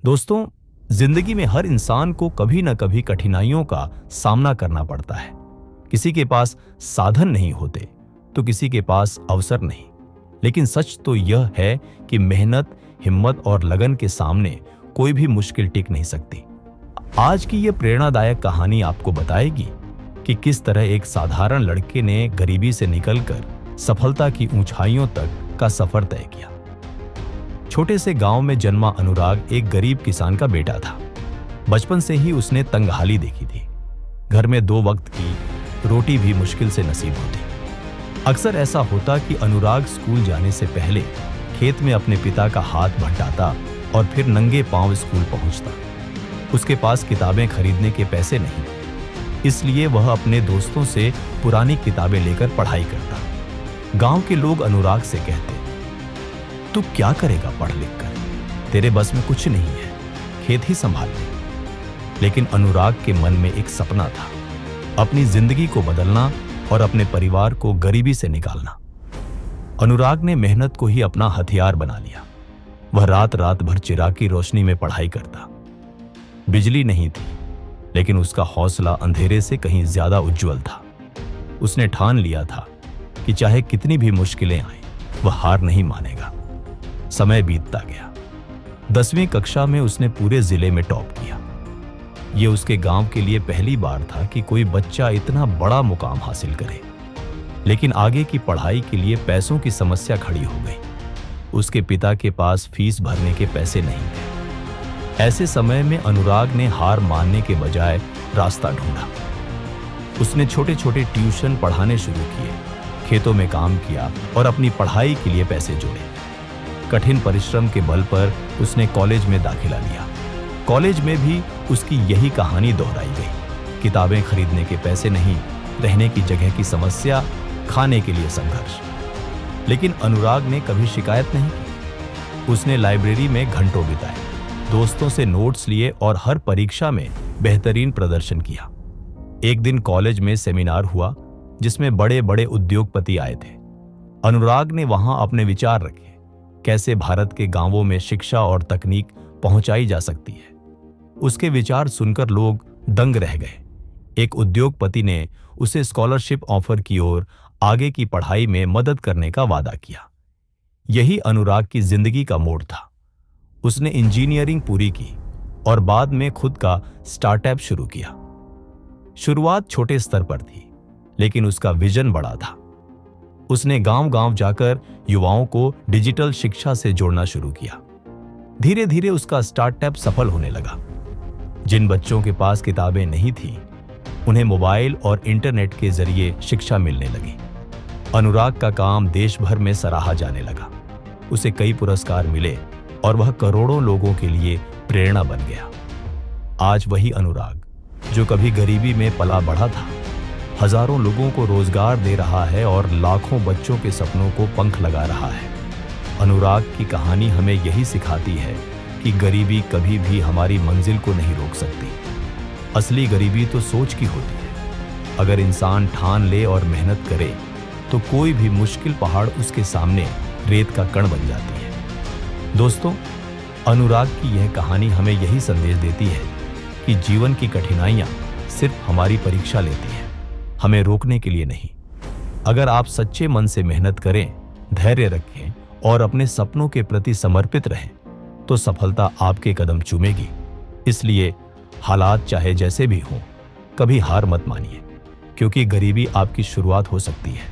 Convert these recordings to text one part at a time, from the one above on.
दोस्तों, जिंदगी में हर इंसान को कभी न कभी कठिनाइयों का सामना करना पड़ता है। किसी के पास साधन नहीं होते तो किसी के पास अवसर नहीं। लेकिन सच तो यह है कि मेहनत, हिम्मत और लगन के सामने कोई भी मुश्किल टिक नहीं सकती। आज की यह प्रेरणादायक कहानी आपको बताएगी कि किस तरह एक साधारण लड़के ने गरीबी से निकलकर सफलता की ऊंचाइयों तक का सफर तय किया। छोटे से गांव में जन्मा अनुराग एक गरीब किसान का बेटा था। बचपन से ही उसने तंगहाली देखी थी। घर में 2 वक्त की रोटी भी मुश्किल से नसीब होती। अक्सर ऐसा होता कि अनुराग स्कूल जाने से पहले खेत में अपने पिता का हाथ बंटाता और फिर नंगे पांव स्कूल पहुंचता। उसके पास किताबें खरीदने के पैसे नहीं, इसलिए वह अपने दोस्तों से पुरानी किताबें लेकर पढ़ाई करता। गांव के लोग अनुराग से कहते, तू क्या करेगा पढ़ लिख कर, तेरे बस में कुछ नहीं है, खेत ही संभाल ले। लेकिन अनुराग के मन में एक सपना था, अपनी जिंदगी को बदलना और अपने परिवार को गरीबी से निकालना। अनुराग ने मेहनत को ही अपना हथियार बना लिया। वह रात रात भर चिराग की रोशनी में पढ़ाई करता। बिजली नहीं थी, लेकिन उसका हौसला अंधेरे से कहीं ज्यादा उज्जवल था। उसने ठान लिया था कि चाहे कितनी भी मुश्किलें आएं, वह हार नहीं मानेगा। समय बीतता गया। 10वीं कक्षा में उसने पूरे जिले में टॉप किया। यह उसके गांव के लिए पहली बार था कि कोई बच्चा इतना बड़ा मुकाम हासिल करे। लेकिन आगे की पढ़ाई के लिए पैसों की समस्या खड़ी हो गई। उसके पिता के पास फीस भरने के पैसे नहीं थे। ऐसे समय में अनुराग ने हार मानने के बजाय रास्ता ढूंढा। उसने छोटे छोटे ट्यूशन पढ़ाने शुरू किए, खेतों में काम किया और अपनी पढ़ाई के लिए पैसे जोड़े। कठिन परिश्रम के बल पर उसने कॉलेज में दाखिला लिया। कॉलेज में भी उसकी यही कहानी दोहराई गई। किताबें खरीदने के पैसे नहीं, रहने की जगह की समस्या, खाने के लिए संघर्ष। लेकिन अनुराग ने कभी शिकायत नहीं की। उसने लाइब्रेरी में घंटों बिताए, दोस्तों से नोट्स लिए और हर परीक्षा में बेहतरीन प्रदर्शन किया। एक दिन कॉलेज में सेमिनार हुआ जिसमें बड़े बड़े उद्योगपति आए थे। अनुराग ने वहां अपने विचार रखे, कैसे भारत के गांवों में शिक्षा और तकनीक पहुंचाई जा सकती है। उसके विचार सुनकर लोग दंग रह गए। एक उद्योगपति ने उसे स्कॉलरशिप ऑफर की और आगे की पढ़ाई में मदद करने का वादा किया। यही अनुराग की जिंदगी का मोड़ था। उसने इंजीनियरिंग पूरी की और बाद में खुद का स्टार्टअप शुरू किया। शुरुआत छोटे स्तर पर थी, लेकिन उसका विजन बड़ा था। उसने गांव-गांव जाकर युवाओं को डिजिटल शिक्षा से जोड़ना शुरू किया। धीरे धीरे उसका स्टार्टअप सफल होने लगा। जिन बच्चों के पास किताबें नहीं थी, उन्हें मोबाइल और इंटरनेट के जरिए शिक्षा मिलने लगी। अनुराग का काम देश भर में सराहा जाने लगा। उसे कई पुरस्कार मिले और वह करोड़ों लोगों के लिए प्रेरणा बन गया। आज वही अनुराग, जो कभी गरीबी में पला बढ़ा था, हजारों लोगों को रोजगार दे रहा है और लाखों बच्चों के सपनों को पंख लगा रहा है। अनुराग की कहानी हमें यही सिखाती है कि गरीबी कभी भी हमारी मंजिल को नहीं रोक सकती। असली गरीबी तो सोच की होती है। अगर इंसान ठान ले और मेहनत करे तो कोई भी मुश्किल पहाड़ उसके सामने रेत का कण बन जाती है। दोस्तों, अनुराग की यह कहानी हमें यही संदेश देती है कि जीवन की कठिनाइयां सिर्फ हमारी परीक्षा लेती हैं, हमें रोकने के लिए नहीं। अगर आप सच्चे मन से मेहनत करें, धैर्य रखें और अपने सपनों के प्रति समर्पित रहें, तो सफलता आपके कदम चूमेगी। इसलिए हालात चाहे जैसे भी हों, कभी हार मत मानिए, क्योंकि गरीबी आपकी शुरुआत हो सकती है,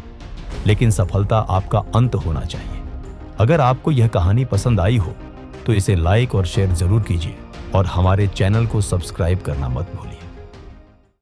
लेकिन सफलता आपका अंत होना चाहिए। अगर आपको यह कहानी पसंद आई हो तो इसे लाइक और शेयर जरूर कीजिए और हमारे चैनल को सब्सक्राइब करना मत भूलिए।